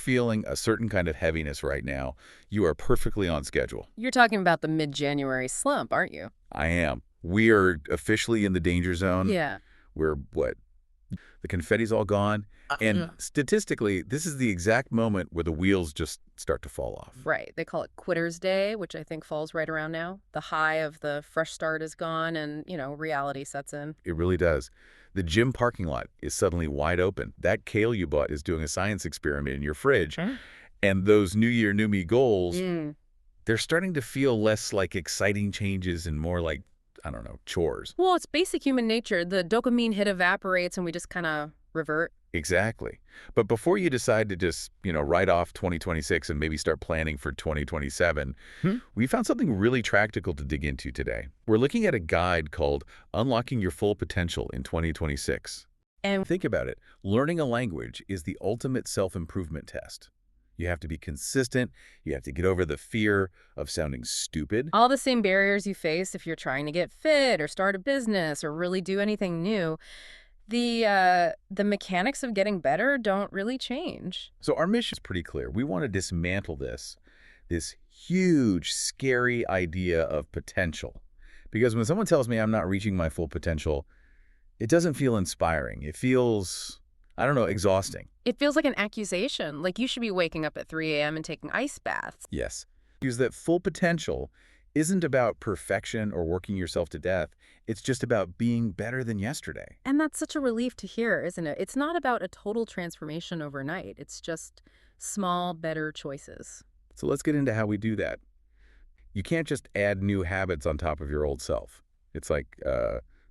feeling a certain kind of heaviness right now, you are perfectly on schedule. You're talking about the mid-January slump, aren't you? I am. We are officially in the danger zone. Yeah. We're, what, the confetti's all gone? And statistically, this is the exact moment where the wheels just start to fall off. Right. They call it Quitter's Day, which I think falls right around now. The high of the fresh start is gone and, reality sets in. It really does. The gym parking lot is suddenly wide open. That kale you bought is doing a science experiment in your fridge. And those New Year, New Me goals, they're starting to feel less like exciting changes and more like, I don't know, chores. Well, it's basic human nature. The dopamine hit evaporates and we just kind of revert. Exactly. But before you decide to just, write off 2026 and maybe start planning for 2027, we found something really practical to dig into today. We're looking at a guide called Unlocking Your Full Potential in 2026. And Think about it. Learning a language is the ultimate self-improvement test. You have to be consistent. You have to get over the fear of sounding stupid. all the same barriers you face if you're trying to get fit or start a business or really do anything new, the mechanics of getting better don't really change. So our mission is pretty clear. We want to dismantle this huge, scary idea of potential. Because when someone tells me I'm not reaching my full potential, it doesn't feel inspiring. It feels, I don't know, exhausting. It feels like an accusation, like you should be waking up at 3 a.m. and taking ice baths. Yes. Because that full potential isn't about perfection or working yourself to death. It's just about being better than yesterday. And that's such a relief to hear, isn't it? It's not about a total transformation overnight. It's just small, better choices. So let's get into how we do that. You can't just add new habits on top of your old self. It's like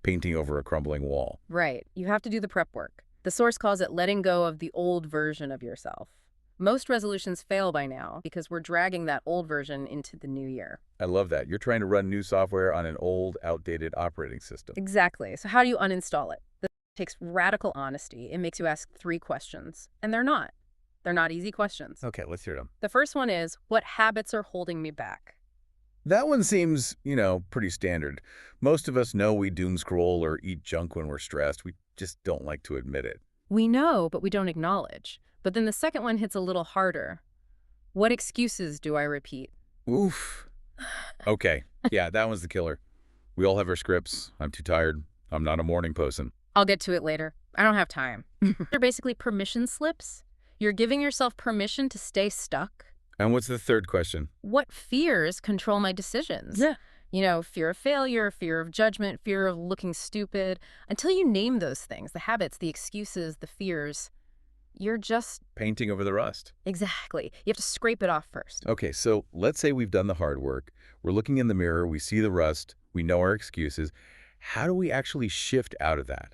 painting over a crumbling wall. Right. You have to do the prep work. The source calls it letting go of the old version of yourself. Most resolutions fail by now because we're dragging that old version into the new year. I love that. You're trying to run new software on an old, outdated operating system. Exactly. So how do you uninstall it? This takes radical honesty. It makes you ask 3 questions. And they're not. They're not easy questions. Okay, let's hear them. The first one is, what habits are holding me back? That one seems, pretty standard. Most of us know we doom scroll or eat junk when we're stressed. We just don't like to admit it. We know, but we don't acknowledge. But then the second one hits a little harder. What excuses do I repeat? Oof. Okay. Yeah, that one's the killer. We all have our scripts. I'm too tired. I'm not a morning person. I'll get to it later. I don't have time. They're basically permission slips. You're giving yourself permission to stay stuck. And what's the third question? What fears control my decisions? Fear of failure, fear of judgment, fear of looking stupid. Until you name those things, the habits, the excuses, the fears, you're just... Painting over the rust. Exactly. You have to scrape it off first. Okay, so let's say we've done the hard work. We're looking in the mirror. We see the rust. We know our excuses. How do we actually shift out of that?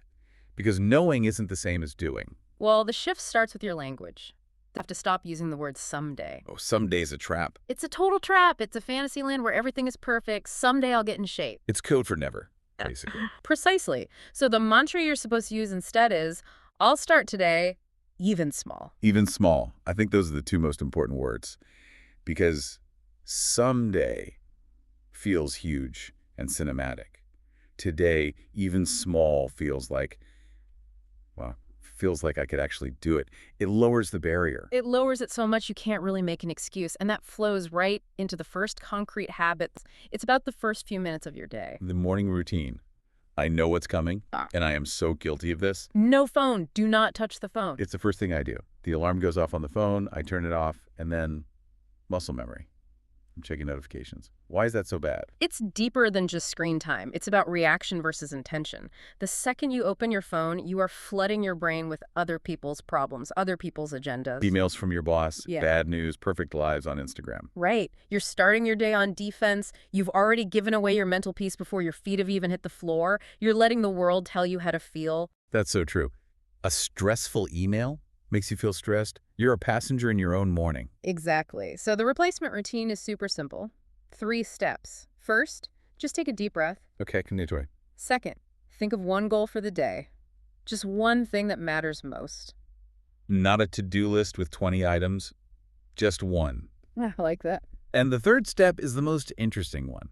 Because knowing isn't the same as doing. Well, the shift starts with your language. You have to stop using the word someday. Oh, someday's a trap. It's a total trap. It's a fantasy land where everything is perfect. Someday I'll get in shape. It's code for never, basically. Precisely. So the mantra you're supposed to use instead is, I'll start today, even small. Even small. I think those are the 2 most important words. Because someday feels huge and cinematic. Today, even small feels like I could actually do it. It lowers the barrier. It lowers it so much you can't really make an excuse, and that flows right into the first concrete habits. It's about the first few minutes of your day. The morning routine. I know what's coming, and I am so guilty of this. No phone. Do not touch the phone. It's the first thing I do. The alarm goes off on the phone, I turn it off, and then muscle memory. I'm checking notifications. Why is that so bad? It's deeper than just screen time. It's about reaction versus intention. The second you open your phone, you are flooding your brain with other people's problems, other people's agendas. Emails from your boss, Yeah. bad news, perfect lives on Instagram. Right. You're starting your day on defense. You've already given away your mental peace before your feet have even hit the floor. You're letting the world tell you how to feel. That's so true. A stressful email makes you feel stressed. You're a passenger in your own morning. Exactly. So the replacement routine is super simple. 3 steps. First, just take a deep breath. Okay, continue. Second, think of one goal for the day. Just one thing that matters most. Not a to-do list with 20 items, just one. I like that. And the third step is the most interesting one.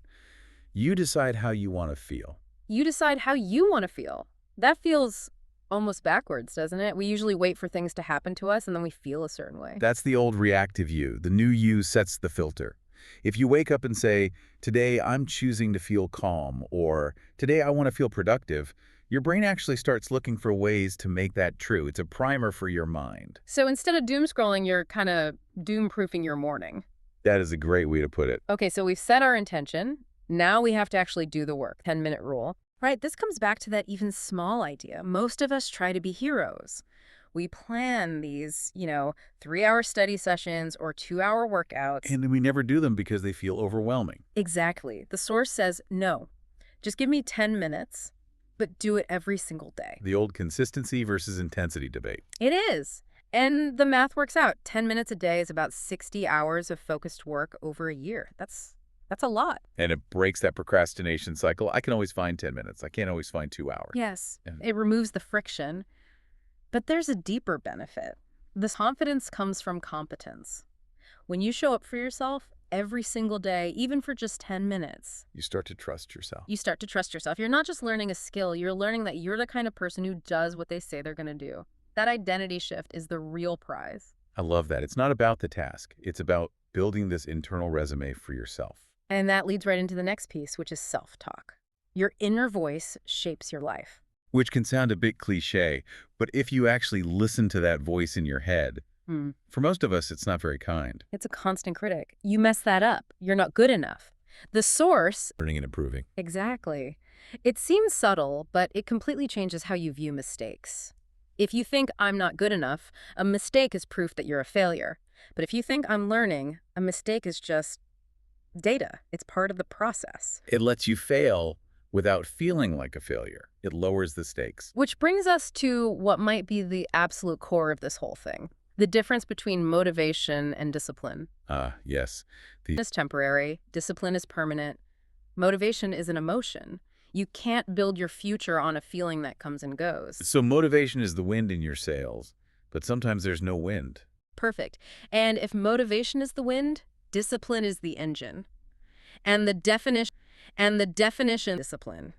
You decide how you want to feel. You decide how you want to feel. That feels almost backwards, doesn't it? We usually wait for things to happen to us and then we feel a certain way. That's the old reactive you. The new you sets the filter. If you wake up and say, today I'm choosing to feel calm, or today I want to feel productive, your brain actually starts looking for ways to make that true. It's a primer for your mind. So instead of doom scrolling, you're kind of doom-proofing your morning. That is a great way to put it. Okay, so we've set our intention. Now we have to actually do the work. 10-minute rule. Right, this comes back to that even small idea. Most of us try to be heroes. We plan these, 3-hour study sessions or 2-hour workouts. And we never do them because they feel overwhelming. Exactly. The source says, no, just give me 10 minutes, but do it every single day. The old consistency versus intensity debate. It is. And the math works out. 10 minutes a day is about 60 hours of focused work over a year. That's a lot. And it breaks that procrastination cycle. I can always find 10 minutes. I can't always find 2 hours. Yes, Yeah. it removes the friction. But there's a deeper benefit. This confidence comes from competence. When you show up for yourself every single day, even for just 10 minutes, You start to trust yourself. you start to trust yourself. You're not just learning a skill, you're learning that you're the kind of person who does what they say they're going to do. That identity shift is the real prize. I love that. It's not about the task. It's about building this internal resume for yourself. And that leads right into the next piece, which is self-talk. Your inner voice shapes your life. Which can sound a bit cliche, but if you actually listen to that voice in your head, for most of us, it's not very kind. It's a constant critic. You mess that up. You're not good enough. The source... Learning and improving. Exactly. It seems subtle, but it completely changes how you view mistakes. If you think I'm not good enough, a mistake is proof that you're a failure. But if you think I'm learning, a mistake is just data. It's part of the process. It lets you fail without feeling like a failure. It lowers the stakes. Which brings us to what might be the absolute core of this whole thing. The difference between motivation and discipline. Yes. Is temporary. Discipline is permanent. Motivation is an emotion. You can't build your future on a feeling that comes and goes. So motivation is the wind in your sails, but sometimes there's no wind. Perfect. And if motivation is the wind, discipline is the engine. And the definition discipline.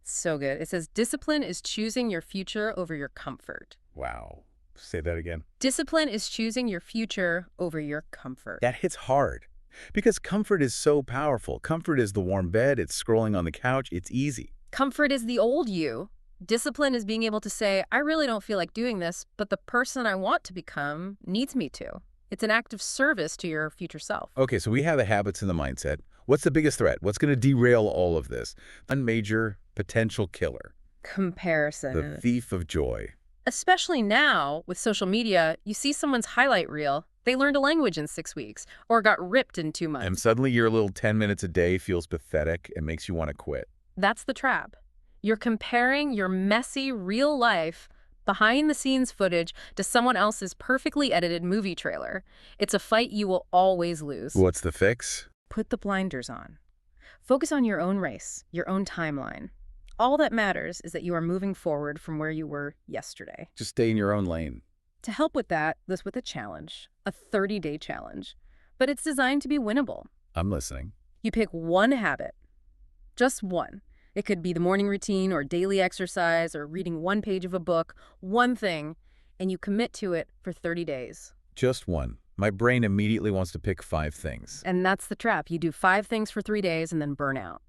So good. It says discipline is choosing your future over your comfort. Wow. Say that again. Discipline is choosing your future over your comfort. That hits hard because comfort is so powerful. Comfort is the warm bed. It's scrolling on the couch. It's easy. Comfort is the old you. Discipline is being able to say, I really don't feel like doing this, but the person I want to become needs me to. It's an act of service to your future self. Okay, so we have the habits and the mindset. What's the biggest threat? What's going to derail all of this? One major potential killer. Comparison. The thief of joy. Especially now, with social media, you see someone's highlight reel. They learned a language in 6 weeks or got ripped in 2 months. And suddenly your little 10 minutes a day feels pathetic and makes you want to quit. That's the trap. You're comparing your messy, real life, behind-the-scenes footage to someone else's perfectly edited movie trailer. It's a fight you will always lose. What's the fix? Put the blinders on. Focus on your own race, your own timeline. All that matters is that you are moving forward from where you were yesterday. Just stay in your own lane. To help with that, this with a challenge, a 30-day challenge. But it's designed to be winnable. I'm listening. You pick one habit, just one. It could be the morning routine or daily exercise or reading one page of a book, one thing, and you commit to it for 30 days. Just one. My brain immediately wants to pick 5 things. And that's the trap. You do 5 things for 3 days and then burn out.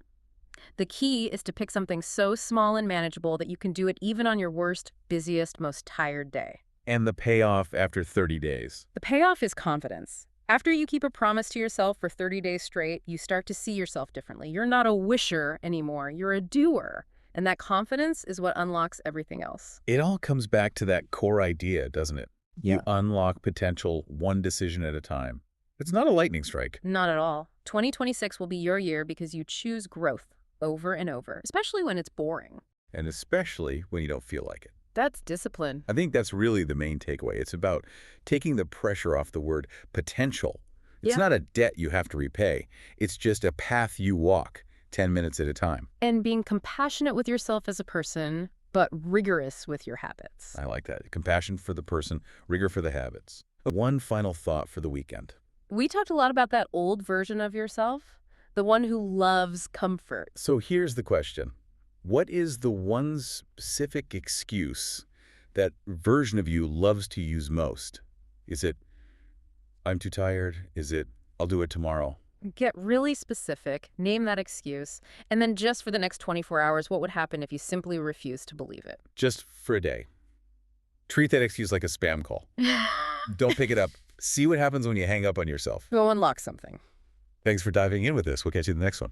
The key is to pick something so small and manageable that you can do it even on your worst, busiest, most tired day. And the payoff after 30 days. The payoff is confidence. After you keep a promise to yourself for 30 days straight, you start to see yourself differently. You're not a wisher anymore. You're a doer. And that confidence is what unlocks everything else. It all comes back to that core idea, doesn't it? Yeah. You unlock potential one decision at a time. It's not a lightning strike. Not at all. 2026 will be your year because you choose growth over and over, especially when it's boring. And especially when you don't feel like it. That's discipline. I think that's really the main takeaway. It's about taking the pressure off the word potential. It's not a debt you have to repay. It's just a path you walk 10 minutes at a time. And being compassionate with yourself as a person, but rigorous with your habits. I like that. Compassion for the person, rigor for the habits. One final thought for the weekend. We talked a lot about that old version of yourself, the one who loves comfort. So here's the question. What is the one specific excuse that version of you loves to use most? Is it, I'm too tired? Is it, I'll do it tomorrow? Get really specific, name that excuse, and then just for the next 24 hours, what would happen if you simply refused to believe it? Just for a day. Treat that excuse like a spam call. Don't pick it up. See what happens when you hang up on yourself. Go unlock something. Thanks for diving in with us. We'll catch you in the next one.